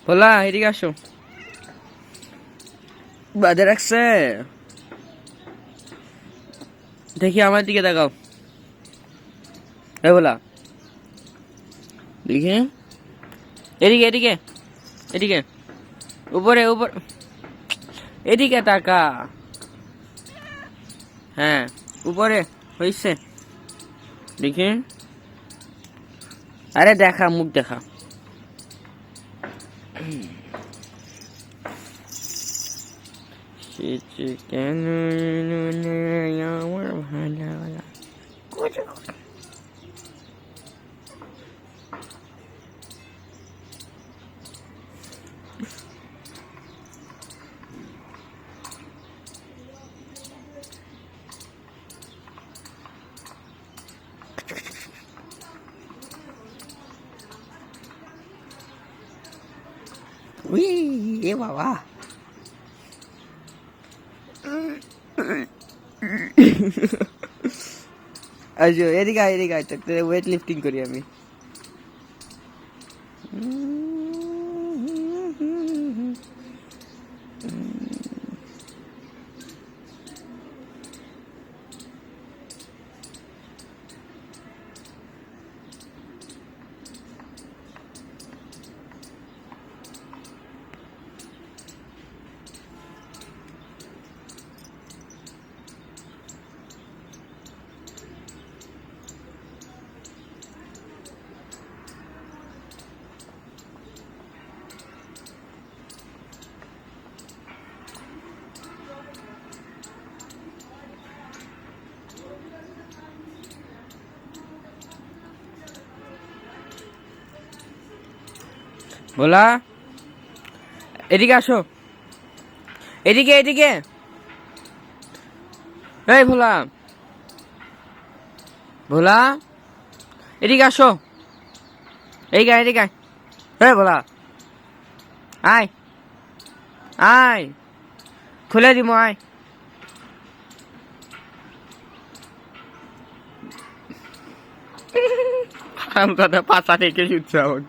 ভোলা এদিকে আসো। বাদে রাখছে দেখি, আমার দিকে দেখাও। এ ভোলা দেখি, এদিকে এদিকে এদিকে, উপরে উপর, এদিকে তাকা। হ্যাঁ উপরে হয়েছে দেখি। আরে দেখা, মুখ দেখা। কেন আমার ভালো এ বাবা, আচ্ছা এদিকে আয়, এদিকে আয়, তোকে ওয়েট লিফটিং করি আমি। ভোলা এদিকে আসো, এদিকে এদিকে। এই ভোলা, ভোলা এদিকে আসো, এই গায়ে এদিকে। এই ভোলা আয় আয়, খুলে দিব আয়। কথা পাশা থেকে শুনছে এখন।